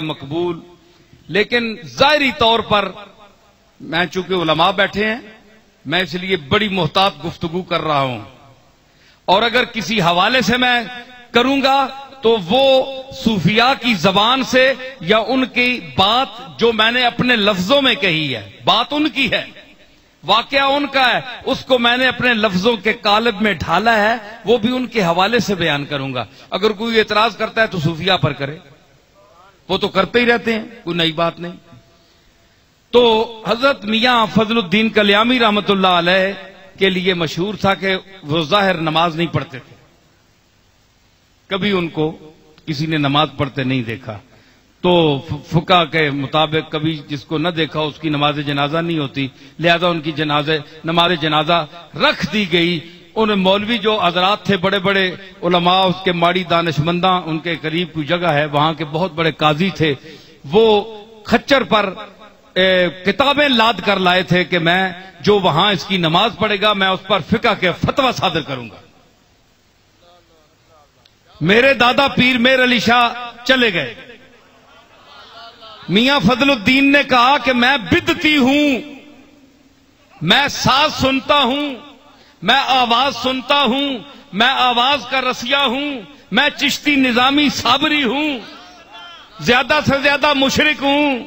مقبول، لیکن ظاہری طور پر میں چونکہ علماء بیٹھے ہیں میں اس لیے بڑی محتاط گفتگو کر رہا ہوں، اور اگر کسی حوالے سے میں کروں گا تو وہ صوفیاء کی زبان سے یا ان کی بات جو میں نے اپنے لفظوں میں کہی ہے، بات ان کی ہے، واقعہ ان کا ہے، اس کو میں نے اپنے لفظوں کے قالب میں ڈھالا ہے، وہ بھی ان کے حوالے سے بیان کروں گا۔ اگر کوئی اعتراض کرتا ہے تو صوفیاء پر کرے، وہ تو کرتے ہی رہتے ہیں، کوئی نئی بات نہیں۔ تو حضرت میاں فضل الدین کلیامی رحمت اللہ علیہ کے لیے مشہور تھا کہ وہ ظاہر نماز نہیں پڑھتے تھے، کبھی ان کو کسی نے نماز پڑھتے نہیں دیکھا، تو فقہ کے مطابق کبھی جس کو نہ دیکھا اس کی نماز جنازہ نہیں ہوتی، لہذا ان کی نماز جنازہ رکھ دی گئی۔ ان مولوی جو حضرات تھے بڑے بڑے علماء، اس کے ماڑی دانشمنداں، ان کے قریب کوئی جگہ ہے، وہاں کے بہت بڑے قاضی تھے، وہ کھچر پر کتابیں لاد کر لائے تھے کہ میں جو وہاں اس کی نماز پڑھے گا میں اس پر فقہ کے فتویٰ صادر کروں گا۔ میرے دادا پیر میر علی شاہ چلے گئے، میاں فضل الدین نے کہا کہ میں بدعتی ہوں، میں ساز سنتا ہوں، میں آواز سنتا ہوں، میں آواز کا رسیہ ہوں، میں چشتی نظامی صابری ہوں، زیادہ سے زیادہ مشرک ہوں،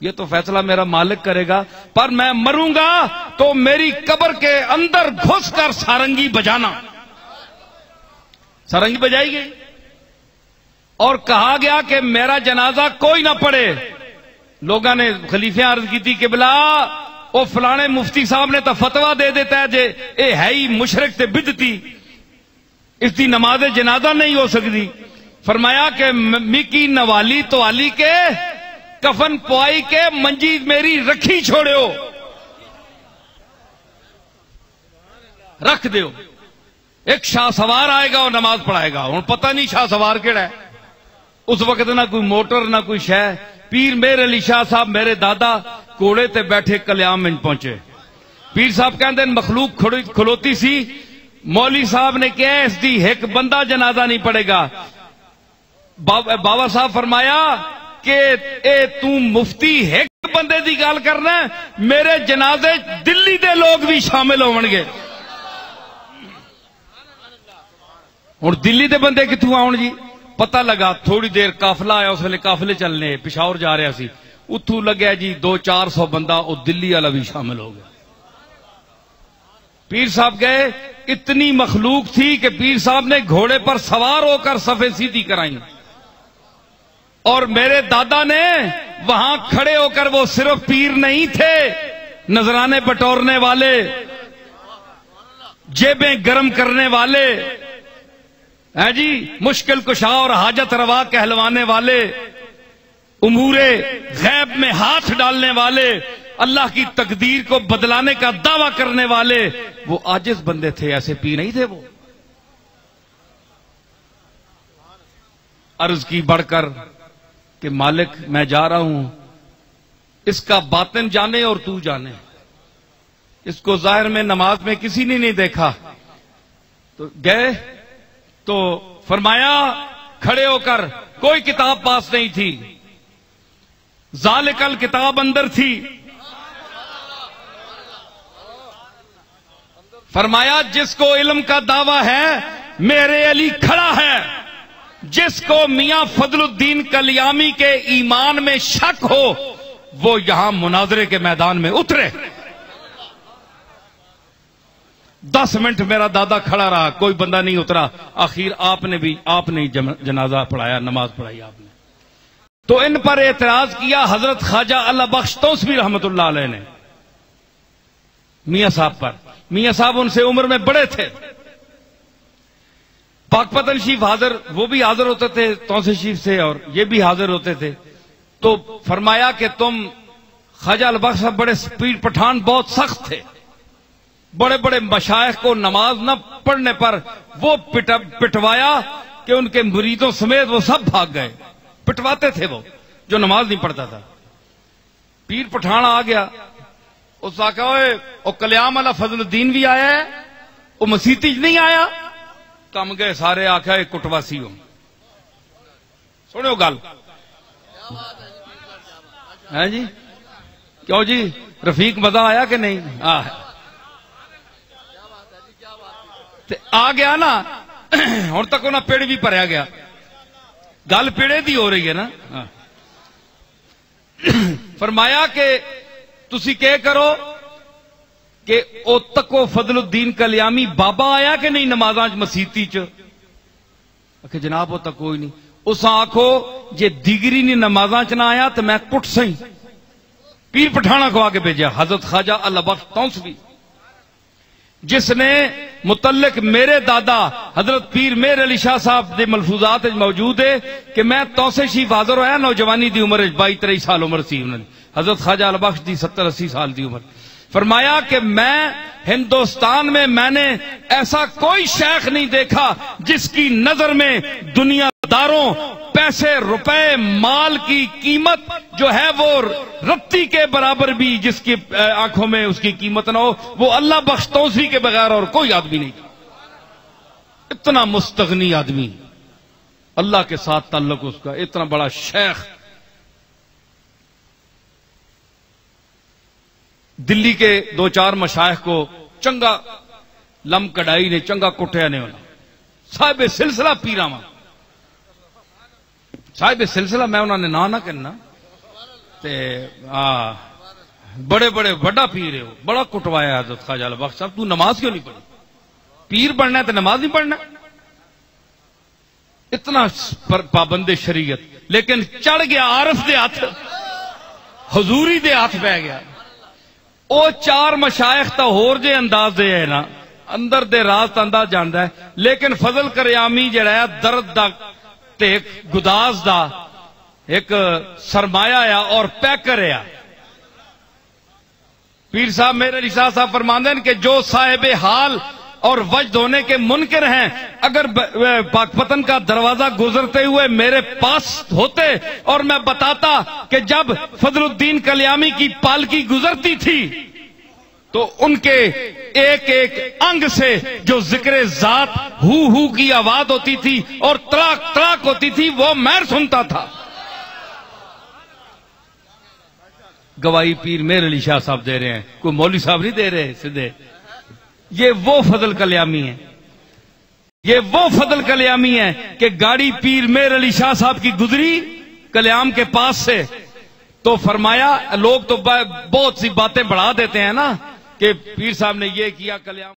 یہ تو فیصلہ میرا مالک کرے گا، پر میں مروں گا تو میری قبر کے اندر گھس کر سارنگی بجانا۔ سارنگی بجائی گئی اور کہا گیا کہ میرا جنازہ کوئی نہ پڑھے۔ لوگوں نے خلیفے عرض کی تھی کہ بلا وہ فلانے مفتی صاحب نے تو فتویٰ دے دیتا ہے جے اے ہے ہی مشرک تے بدعتی، اس دی نماز جنازہ نہیں ہو سکتی۔ فرمایا کہ مکی نوالی تو علی کے کفن پوائی کے منجی میری رکھی چھوڑیو، رکھ دیو، ایک شاہ سوار آئے گا اور نماز پڑھائے گا۔ ہوں پتہ نہیں شاہ سوار کیڑا ہے، اس وقت نہ کوئی موٹر نہ کوئی شہ۔ پیر میر علی شاہ صاحب میرے دادا کوڑے تے بیٹھے کلیام میں پہنچے، پیر صاحب کہندے مخلوق کھلوتی سی، مولوی صاحب نے کہا اس دی ایک بندہ جنازہ نہیں پڑے گا۔ بابا صاحب فرمایا کہ اے تو مفتی ایک بندے دی گال کرنا ہے، میرے جنازے دلی دے لوگ بھی شامل ہون گے۔ اور دلی دے بندے کتوں آؤن جی؟ پتہ لگا تھوڑی دیر قافلہ آیا، اس ویلے قافلے چلنے پشاور جا رہا سی، اتھوں لگیا جی 200-400 بندہ، وہ دلی والا بھی شامل ہو گیا۔ پیر صاحب گئے، اتنی مخلوق تھی کہ پیر صاحب نے گھوڑے پر سوار ہو کر صفیں سیدھی کرائیں، اور میرے دادا نے وہاں کھڑے ہو کر، وہ صرف پیر نہیں تھے، نذرانے بٹورنے والے، جیبیں گرم کرنے والے، ہے جی مشکل کشا اور حاجت روا کہلوانے والے، امور غیب میں ہاتھ ڈالنے والے، اللہ کی تقدیر کو بدلانے کا دعویٰ کرنے والے، وہ عاجز بندے تھے، ایسے پیر نہیں تھے۔ وہ عرض کی بڑھ کر کہ مالک میں جا رہا ہوں، اس کا باطن جانے اور تو جانے، اس کو ظاہر میں نماز میں کسی نے نہیں دیکھا۔ تو گئے تو فرمایا کھڑے ہو کر، کوئی کتاب پاس نہیں تھی، ذالکل کتاب اندر تھی، فرمایا جس کو علم کا دعویٰ ہے میرے علی کھڑا ہے، جس کو میاں فضل الدین کلیامی کے ایمان میں شک ہو وہ یہاں مناظرے کے میدان میں اترے۔ 10 منٹ میرا دادا کھڑا رہا، کوئی بندہ نہیں اترا، آخر آپ نے جنازہ پڑھایا، نماز پڑھائی آپ نے۔ تو ان پر اعتراض کیا حضرت خواجہ اللہ بخش توسوی رحمت اللہ علیہ نے میاں صاحب پر۔ میاں صاحب ان سے عمر میں بڑے تھے، پاک پتن شریف حاضر، وہ بھی حاضر ہوتے تھے توسیع شریف سے، اور یہ بھی حاضر ہوتے تھے۔ تو فرمایا کہ تم خواجہ البخش صاحب بڑے سپیڈ پٹھان، بہت سخت تھے، بڑے بڑے مشائخ کو نماز نہ پڑھنے پر وہ پٹوایا کہ ان کے مریدوں سمیت وہ سب بھاگ گئے، پٹواتے تھے وہ جو نماز نہیں پڑھتا تھا۔ پیر پٹھان آ گیا، اس آقا وہ کلیام والا فضل الدین بھی آیا ہے، وہ مسیتی نہیں آیا، کم گئے سارے، آخیا کٹواسی ہو، سنو گل ہے جی، کیوں جی رفیق مزہ آیا کہ نہیں؟ آ گیا نا ہوں تک انہیں پیڑ بھی بھریا گیا، گل پیڑے دی ہو رہی ہے نا۔ فرمایا کہ تسی کہ کرو کہ او تکو فضل الدین کلیامی بابا آیا کہ نہیں نمازاں مسیتی چ؟ کہ جناب وہ تک کوئی نہیں۔ اس آخو جے دیگری نہیں نمازاں چ نہ آیا تو میں کٹ سہی۔ پیر پٹھانا کو آگے بھیجا حضرت خواجہ البخت تونسوی، جس نے متعلق میرے دادا حضرت پیر میر علی شاہ صاحب دے ملفوظات موجود ہے کہ میں توسے شریف حاضر ہویا نوجوانی دی عمر 22-23 سال عمر سی انہوں نے، حضرت خواجہ البخت دی 70-80 سال دی عمر۔ فرمایا کہ میں ہندوستان میں نے ایسا کوئی شیخ نہیں دیکھا جس کی نظر میں دنیا داروں پیسے روپے مال کی قیمت جو ہے وہ رتی کے برابر بھی جس کی آنکھوں میں اس کی قیمت نہ ہو، وہ اللہ بخش توسیع کے بغیر اور کوئی آدمی نہیں تھا۔ اتنا مستغنی آدمی، اللہ کے ساتھ تعلق اس کا، اتنا بڑا شیخ۔ دلی کے 2-4 مشائخ کو چنگا لم کڑائی نے چنگا کٹیا نے ہونا، صاحب سلسلہ پیراواں صاحب سلسلہ میں انہوں نے نہ کرنا تے بڑے بڑے بڑا پیر ہے، بڑا کٹوایا حضرت خواجہ البخت صاحب۔ تو نماز کیوں نہیں پڑھی؟ پیر بننا ہے تو نماز نہیں پڑھنا؟ اتنا پابند شریعت، لیکن چڑھ گیا عارف دے ہاتھ، حضوری دے ہاتھ پہ گیا۔ او 4 مشائخ تا ہور جے انداز دے ہے نا، اندر دے راز تا انداز جاندا ہے، لیکن فضل کریامی جڑا ہے درد دا تے ایک گداز دا ایک سرمایہ ہے اور پیکر ہے۔ پیر صاحب میرے علی شاہ صاحب فرماندے ہیں کہ جو صاحب حال اور وجد ہونے کے منکر ہیں اگر پاک پتن کا دروازہ گزرتے ہوئے میرے پاس ہوتے اور میں بتاتا کہ جب فضل الدین کلیامی کی پالکی گزرتی تھی تو ان کے ایک ایک انگ سے جو ذکر ذات ہو کی آواز ہوتی تھی اور تراک تراک ہوتی تھی وہ میں سنتا تھا۔ گواہی پیر میر علی شاہ صاحب دے رہے ہیں، کوئی مولوی صاحب نہیں دے رہے سدھے۔ یہ وہ فضل کلیامی ہے، یہ وہ فضل کلیامی ہے کہ گاڑی پیر میر علی شاہ صاحب کی گزری کلیام کے پاس سے تو فرمایا، لوگ تو بہت سی باتیں بڑھا دیتے ہیں نا کہ پیر صاحب نے یہ کیا کلیام